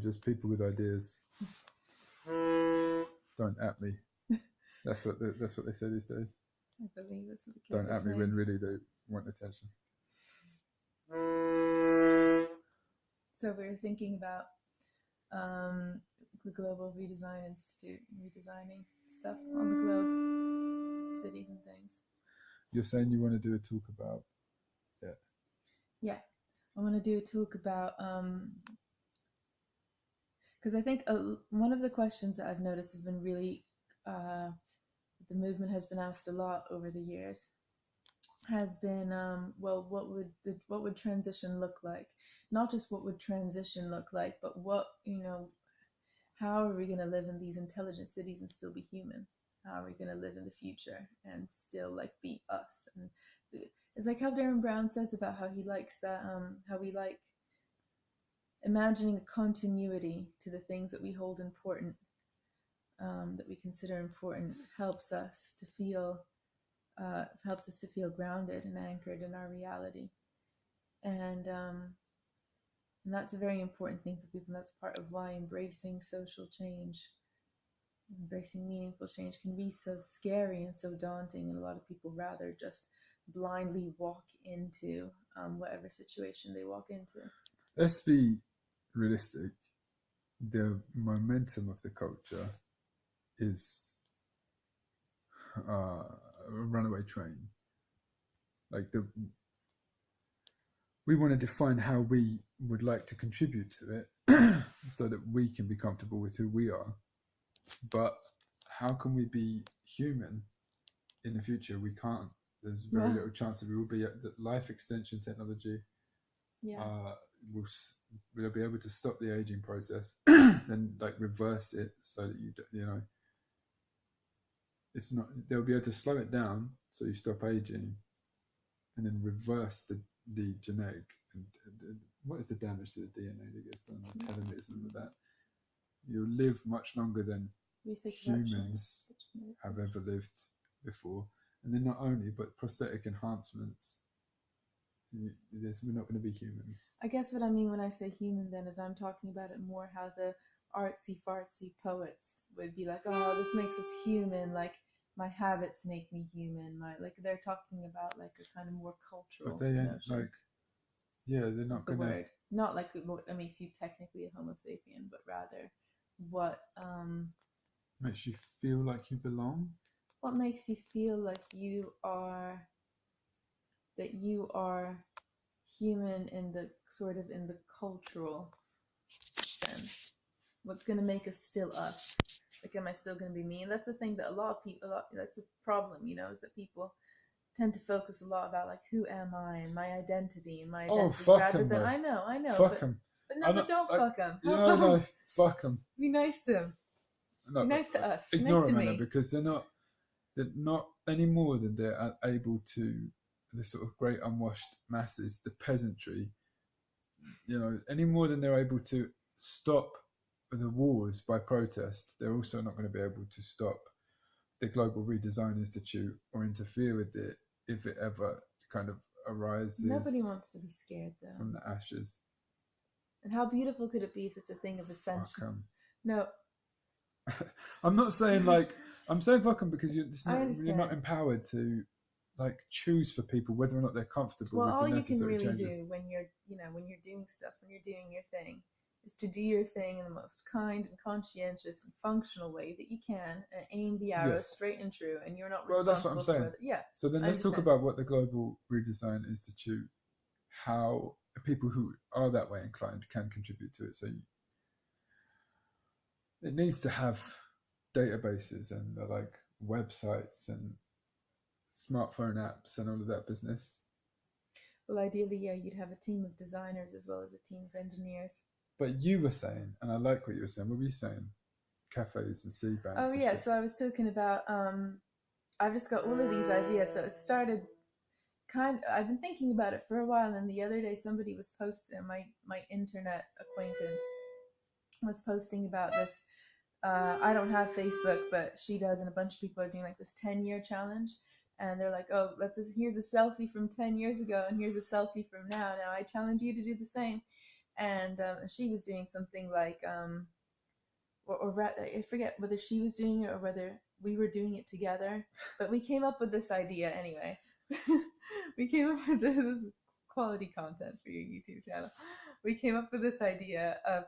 just people with ideas. Don't at me. That's what they say these days. I believe that's what the kids Don't are at me saying. when really they want attention. So we were thinking about the Global Redesign Institute, redesigning stuff on the globe, cities and things. You're saying you want to do a talk about it? Yeah, I want to do a talk about because I think one of the questions that I've noticed has been really the movement has been asked a lot over the years has been well, what would transition look like? Not just what would transition look like, but what, how are we going to live in these intelligent cities and still be human? How are we going to live in the future and still like be us? And it's like how Darren Brown says about how he likes that, how we like imagining a continuity to the things that we hold important, that we consider important, helps us to feel grounded and anchored in our reality. And that's a very important thing for people. And that's part of why embracing social change, embracing meaningful change can be so scary and so daunting. And a lot of people rather just blindly walk into whatever situation they walk into. Let's be realistic. The momentum of the culture is a runaway train. Like we want to define how we would like to contribute to it so that we can be comfortable with who we are. But how can we be human in the future? We can't. There's very little chance that we will be. That life extension technology will be able to stop the aging process and like reverse it so that you know it's not. They'll be able to slow it down so you stop aging, and then reverse the genetic and what is the damage to the DNA that gets done, like telomeres and all of that. You'll live much longer than humans have ever lived before. And then not only, but prosthetic enhancements. We're not going to be humans. I guess what I mean when I say human then is I'm talking about it more how the artsy fartsy poets would be like, oh, this makes us human, like my habits make me human, like they're talking about like a kind of more cultural but they ain't notion. like, yeah, they're not the going word, not like what makes you technically a Homo sapien, but rather what makes you feel like you belong. What makes you feel like you are human in the sort of in the cultural sense? What's going to make us still us? Like, am I still going to be me? And that's the thing that that's a problem, is that people tend to focus a lot about like, who am I and my identity and my identity. Oh, fuck rather him, than, bro. I know. Fuck him. But don't fuck him. No, fuck him. Be nice to him. No, be nice to us. Ignore nice to them, me. Because they're not any more than they're able to, the sort of great unwashed masses, the peasantry, any more than they're able to stop the wars by protest, they're also not going to be able to stop the Global Redesign Institute or interfere with it if it ever kind of arises. Nobody wants to be scared, though. From the ashes. And how beautiful could it be if it's a thing of ascension? No. I'm not saying I'm saying fuck them because you're not empowered to choose for people whether or not they're comfortable with the necessary changes. All you can really do when you're doing stuff, when you're doing your thing, is to do your thing in the most kind and conscientious and functional way that you can, and aim the arrow straight and true, and you're not responsible. Well, that's what I'm saying. Yeah. So then let's talk about what the Global Redesign Institute, how people who are that way inclined can contribute to it. So it needs to have databases and websites and smartphone apps and all of that business. Well, ideally, you'd have a team of designers as well as a team of engineers. But you were saying, and I like what you were saying. What were you saying? Cafes and seed banks. Oh yeah, so I was talking about. I've just got all of these ideas. So it started. I've been thinking about it for a while, and the other day somebody was posting. My internet acquaintance was posting about this. I don't have Facebook, but she does, and a bunch of people are doing like this 10-year challenge. And they're like, oh, here's a selfie from 10 years ago, and here's a selfie from now. Now I challenge you to do the same. and she was doing something like I forget whether she was doing it or whether we were doing it together, but we came up with this idea anyway. We came up with this quality content for your YouTube channel. We came up with this idea of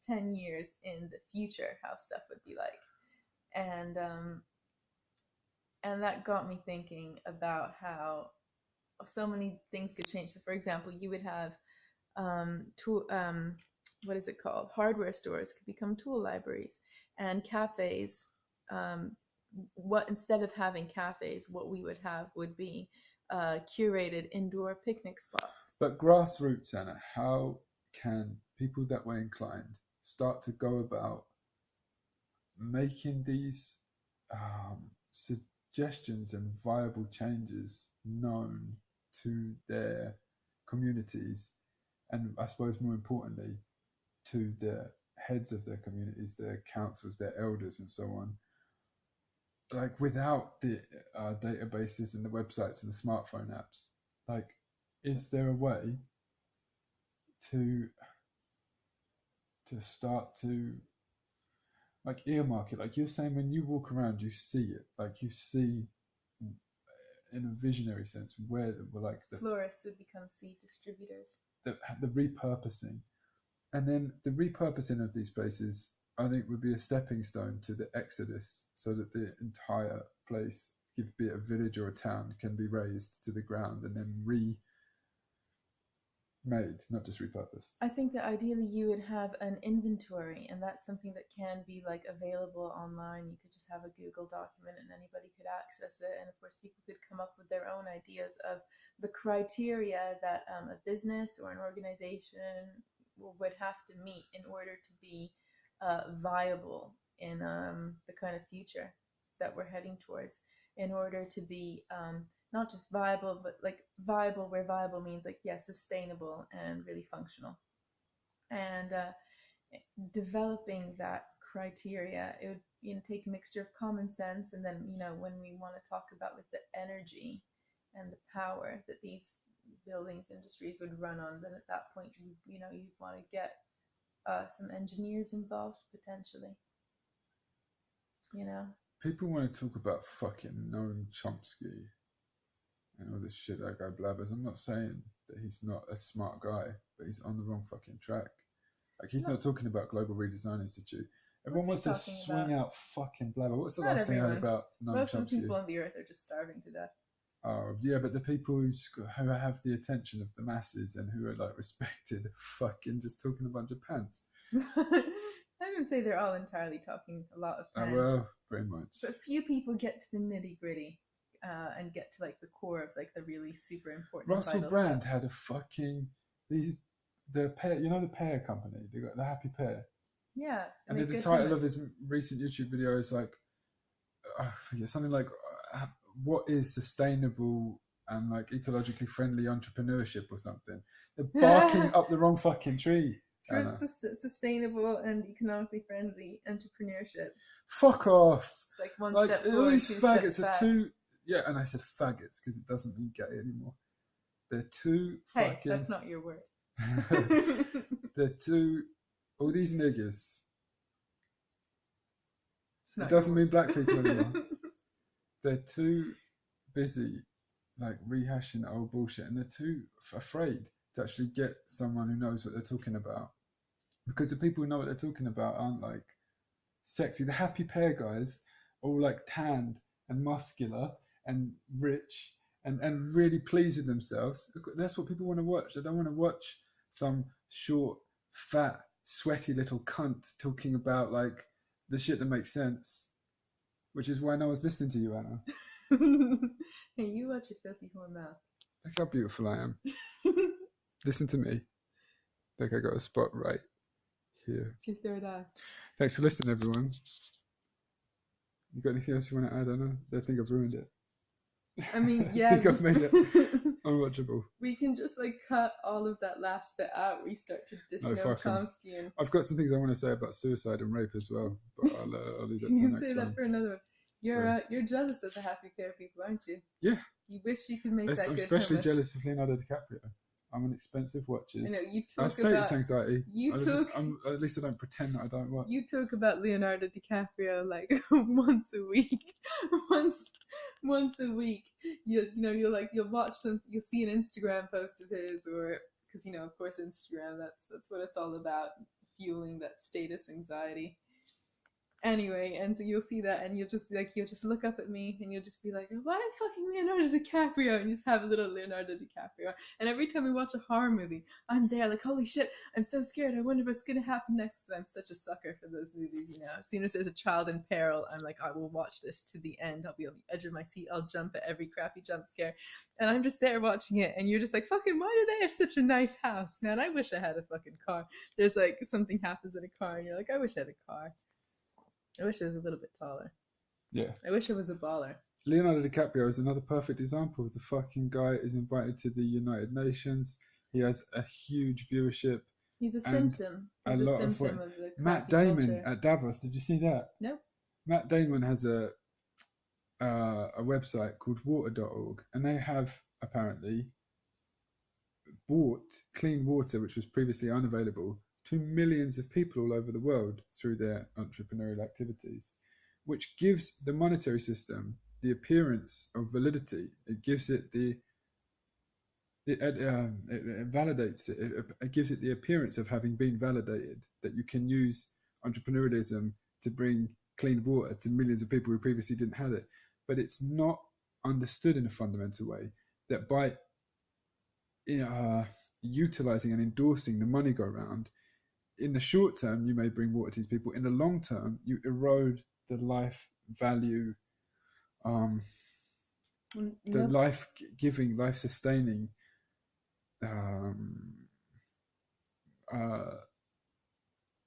10 years in the future, how stuff would be like. And that got me thinking about how so many things could change. So for example, you would have what is it called? Hardware stores could become tool libraries, and cafes. What instead of having cafes, what we would have would be curated indoor picnic spots. But grassroots, Anna, how can people that way inclined start to go about making these suggestions and viable changes known to their communities, and I suppose more importantly to the heads of their communities, their councils, their elders and so on, like without the databases and the websites and the smartphone apps? Like, is there a way to start to like earmark it? Like you're saying, when you walk around you see it, like you see in a visionary sense where like the florists would become seed distributors, the repurposing, and then the repurposing of these places, I think, would be a stepping stone to the exodus, so that the entire place, be it a village or a town, can be razed to the ground and then remade, not just repurposed. I think that ideally you would have an inventory, and that's something that can be like available online. You could just have a Google document and anybody could access it. And of course, people could come up with their own ideas of the criteria that a business or an organization would have to meet in order to be viable in the kind of future that we're heading towards, in order to be not just viable, but like viable where viable means like, yes, sustainable and really functional. And developing that criteria, it would take a mixture of common sense, and then when we want to talk about like the energy and the power that these buildings industries would run on, then at that point you'd want to get some engineers involved potentially. People want to talk about fucking Noam Chomsky and all this shit that guy blabbers. I'm not saying that he's not a smart guy, but he's on the wrong fucking track. Like, he's not talking about Global Redesign Institute. Everyone wants to swing out fucking blabber. What's the last thing I heard about Noam Chomsky? Most of the people on the earth are just starving to death. Oh, yeah, but the people who have the attention of the masses and who are like respected are fucking just talking a bunch of pants. I wouldn't say they're all entirely talking a lot of pants. Well, very much. But few people get to the nitty gritty and get to like the core of like the really super important. Russell Brand had a fucking the pear, the pear company. They got the Happy Pear. Yeah, and the title of his recent YouTube video is like, I forget, something like, what is sustainable and like ecologically friendly entrepreneurship or something. They're barking up the wrong fucking tree. Sustainable and economically friendly entrepreneurship. Fuck off. It's like one step forward, all these two faggots steps are back. too. Yeah, and I said faggots because it doesn't mean gay anymore. They're too fucking. Hey, that's not your word. They're too. All these niggas. It doesn't mean black people anymore. They're too busy, like rehashing old bullshit, and they're too afraid to actually get someone who knows what they're talking about. Because the people who know what they're talking about aren't like sexy. The Happy Pear guys are all like tanned and muscular and rich and really pleased with themselves. That's what people want to watch. They don't want to watch some short, fat, sweaty little cunt talking about like the shit that makes sense. Which is why no one's listening to you, Anna. Hey, you watch your filthy whore mouth. Look how beautiful I am. Listen to me. Look, I got a spot right here. It's your third eye. Thanks for listening, everyone. You got anything else you want to add, Anna? I think I've ruined it. I mean, yeah. I think I've made it unwatchable. We can just like cut all of that last bit out. We start to diss Noam Chomsky. And I've got some things I want to say about suicide and rape as well, but I'll leave that to you can next say time. that for another one. You're jealous of the Happy Pear people, aren't you? Yeah. You wish you could make that I'm good especially hummus. jealous of Leonardo DiCaprio. I'm an expensive watches. I know you I have talk status about anxiety. you At least I don't pretend that I don't watch. you talk about Leonardo DiCaprio like once a week, once a week. You'll watch you'll see an Instagram post of his, or because of course Instagram, that's what it's all about, fueling that status anxiety. Anyway, and so you'll see that, and you'll just look up at me, and you'll just be like, "Why fucking Leonardo DiCaprio?" And you just have a little Leonardo DiCaprio. And every time we watch a horror movie, I'm there like, "Holy shit! I'm so scared. I wonder what's gonna happen next." I'm such a sucker for those movies. As soon as there's a child in peril, I'm like, I will watch this to the end. I'll be on the edge of my seat. I'll jump at every crappy jump scare, and I'm just there watching it. And you're just like, "Fucking, why do they have such a nice house, man? I wish I had a fucking car." There's like something happens in a car, and you're like, "I wish I had a car. I wish it was a little bit taller. Yeah. I wish it was a baller." Leonardo DiCaprio is another perfect example. The fucking guy is invited to the United Nations. He has a huge viewership. He's a symptom. He's a lot symptom of the Matt crappy Damon culture. at Davos. Did you see that? Nope. Matt Damon has a website called water.org, and they have apparently bought clean water, which was previously unavailable, to millions of people all over the world through their entrepreneurial activities, which gives the monetary system the appearance of validity. It gives it it validates it. It gives it the appearance of having been validated, that you can use entrepreneurialism to bring clean water to millions of people who previously didn't have it. But it's not understood in a fundamental way that by utilizing and endorsing the money go round, in the short term, you may bring water to these people. In the long term, you erode the life value, the life-giving, life-sustaining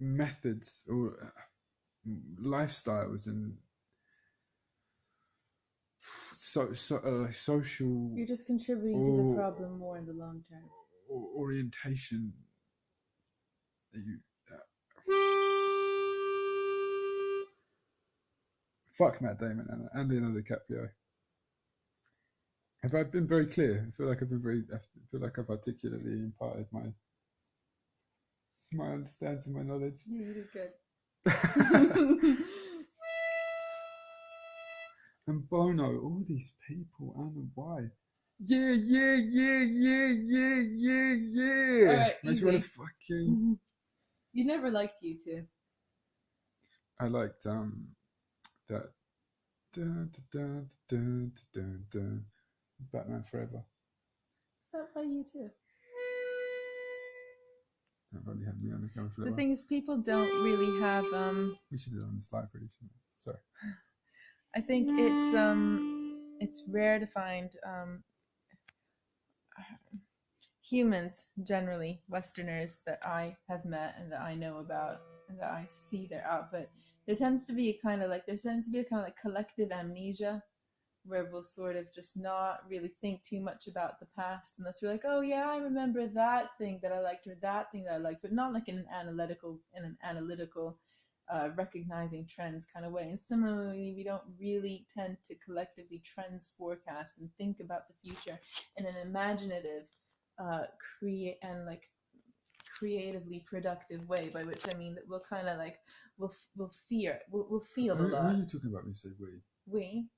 methods or lifestyles and social. You're just contributing to the problem more in the long term. Orientation. Fuck Matt Damon and Leonardo DiCaprio. Have I been very clear? I feel like I've articulately imparted my understanding, my knowledge. Yeah, you did good. And Bono, all these people, and why? Yeah. All right, Makes me want to fucking. You never liked U2. I liked that. Batman Forever. That by U2. That really had me on the camera for a The while. thing is, people don't really have. We should do it on the slide, really. Sorry. I think it's rare to find humans, generally Westerners that I have met and that I know about and that I see their output. There tends to be a kind of like collective amnesia, where we'll sort of just not really think too much about the past unless we're like, oh yeah, I remember that thing that I liked or that thing that I liked, but not like in an analytical recognizing trends kind of way. And similarly, we don't really tend to collectively trends forecast and think about the future in an imaginative, creatively productive way. By which I mean that we'll kind of like we'll feel a lot. Who are you talking about when you say we? We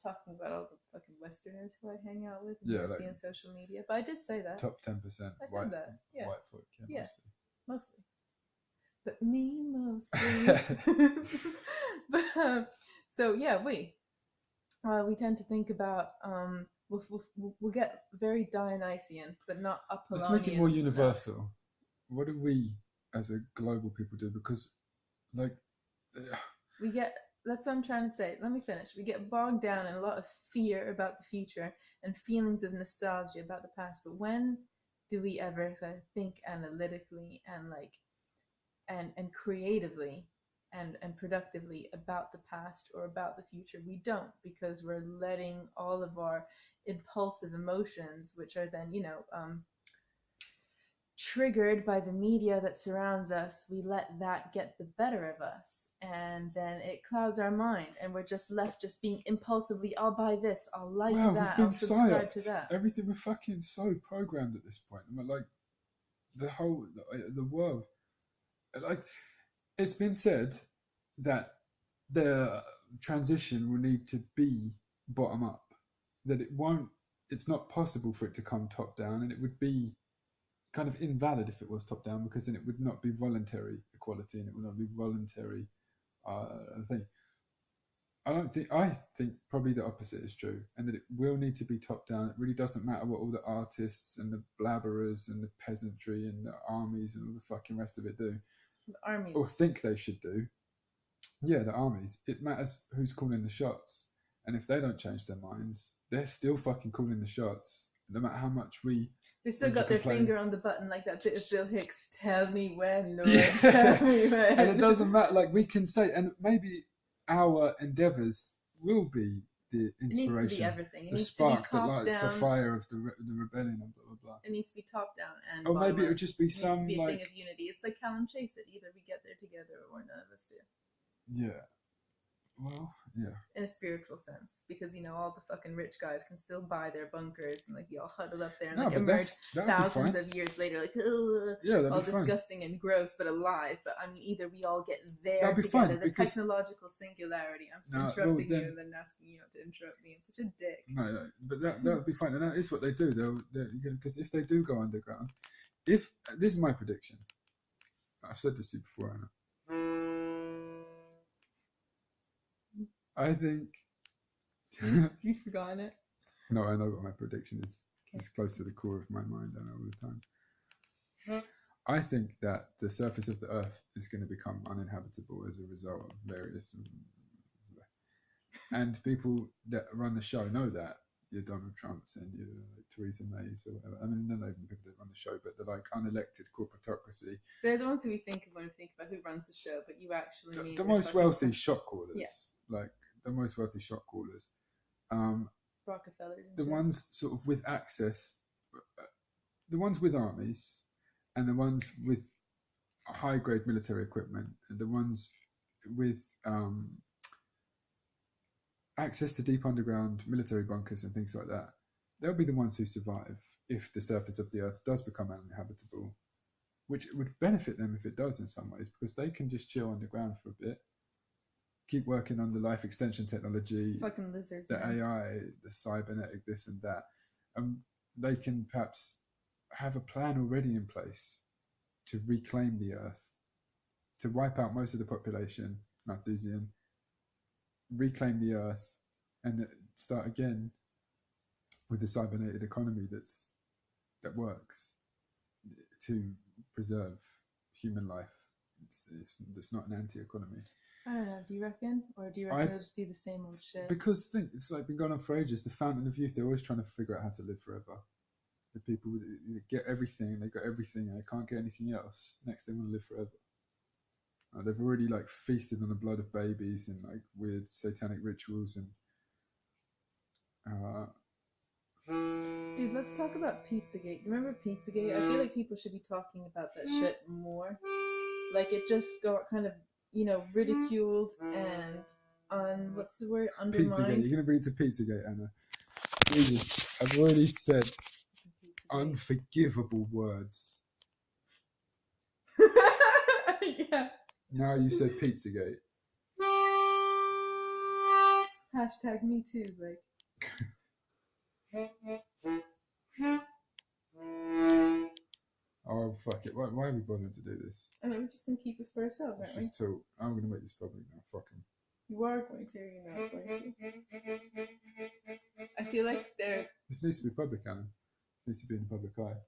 talking about all the fucking Westerners who I hang out with and see on social media. But I did say that. Top 10% white, that. Yeah. white folk. Yeah, mostly. But me mostly. But so yeah, we tend to think about we'll get very Dionysian, but not Apollonian. Let's make it more universal. What do we as a global people do? Because we get. That's what I'm trying to say. Let me finish. We get bogged down in a lot of fear about the future and feelings of nostalgia about the past. But when do we ever think analytically and creatively and productively about the past or about the future? We don't, because we're letting all of our impulsive emotions, which are then triggered by the media that surrounds us, we let that get the better of us, and then it clouds our mind, and we're just left just being impulsively, I'll buy this, I'll like Well, we've that, been I'll subscribe to psyoped. that. Everything, we're fucking so programmed at this point. I mean, like the world, like it's been said that the transition will need to be bottom up. That it won't. It's not possible for it to come top down, and it would be kind of invalid if it was top down, because then it would not be voluntary equality, and it would not be voluntary thing. I think probably the opposite is true, and that it will need to be top down. It really doesn't matter what all the artists and the blabberers and the peasantry and the armies and all the fucking rest of it do, The armies. or think they should do. Yeah, the armies. It matters who's calling the shots, and if they don't change their minds, they're still fucking calling the shots, no matter how much we. They still got their finger on the button, like that bit of Bill Hicks. Tell me when, Lord. Yeah. Tell me when. And it doesn't matter. Like we can say, and maybe our endeavours will be the inspiration, it needs to be everything. It the needs spark to be that lights down. the fire of the rebellion, and blah blah blah. It needs to be top down, and or maybe it up. would just be It some needs to be a like thing of unity. It's like Callum Chase. It either we get there together or none of us do. Yeah. Well, yeah. In a spiritual sense, because all the fucking rich guys can still buy their bunkers and like be all huddled up there and like emerge thousands of years later, like all disgusting and gross but alive. But I mean, either we all get there together. The technological singularity. I'm just interrupting you and then asking you not to interrupt me. I'm such a dick. No, but that would be fine, and that is what they do. Because if they do go underground, if this is my prediction, I've said this to you before, Anna. I think you've forgotten it. No, I know what my prediction is. Okay. It's close to the core of my mind. I know all the time. I think that the surface of the Earth is going to become uninhabitable as a result of various, and people that run the show know that. Your Donald Trumps and your Theresa Mays or whatever. I mean, they're not even people that run the show, but they're like unelected corporatocracy. They're the ones who we think of when we think about who runs the show, but you actually mean the most wealthy shot callers. Yeah. Like the most wealthy shot callers. Rockefellers. The ones sort of with access, the ones with armies, and the ones with high-grade military equipment, and the ones with access to deep underground military bunkers and things like that. They'll be the ones who survive if the surface of the Earth does become uninhabitable, which would benefit them if it does in some ways, because they can just chill underground for a bit, keep working on the life extension technology, fucking lizards, the AI, the cybernetic, this and that. They can perhaps have a plan already in place to reclaim the Earth, to wipe out most of the population, Malthusian, reclaim the Earth, and start again with the cybernetic economy that works to preserve human life. It's not an anti-economy. I don't know. Do you reckon, or do you reckon they'll just do the same old shit? Because I think it's like been going on for ages. The fountain of youth. They're always trying to figure out how to live forever. The people get everything. They got everything, and they can't get anything else. Next, they want to live forever. They've already like feasted on the blood of babies and like weird satanic rituals and. Dude, let's talk about Pizzagate. Remember Pizzagate? I feel like people should be talking about that shit more. Like it just got kind of ridiculed and what's the word, undermined. Pizzagate. You're gonna bring it to Pizzagate, Anna. Jesus, I've already said unforgivable words. Yeah. Now you said Pizzagate. Hashtag me too, like. Oh fuck it! Why are we bothering to do this? I mean, we're just gonna keep this for ourselves, aren't we? Just talk. I'm gonna make this public now. Fuck him. You are going to. You're not going to. I feel like This needs to be public, Anna. This needs to be in the public eye.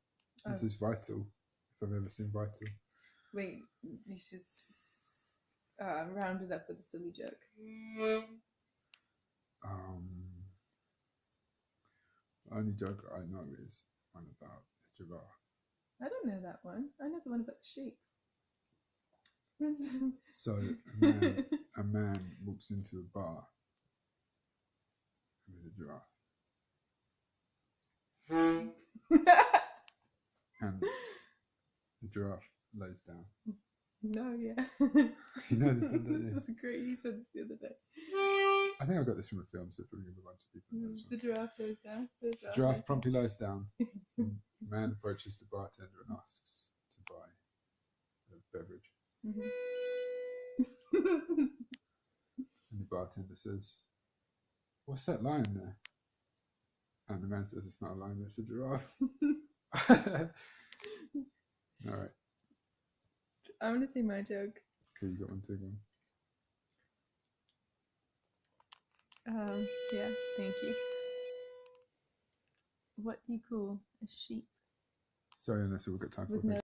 This is vital. If I've ever seen vital. Wait, you should round it up with a silly joke. The only joke I know is one about a giraffe. I don't know that one. I know the one about the sheep. So a man walks into a bar with a giraffe. And The giraffe lays down. No, yeah. You know this one, don't you? This is great. You said this the other day. I think I got this from a film, so it's probably going to be a bunch of people know this The one. giraffe lays down. The The giraffe promptly lies down. And a man approaches the bartender and asks to buy a beverage. And the bartender says, "What's that lying there?" And the man says, "It's not a lion, it's a giraffe." All right. I want to say my joke. Okay, you got one too. Yeah, thank you. What do you call a sheep Sorry, unless we've got time for with a no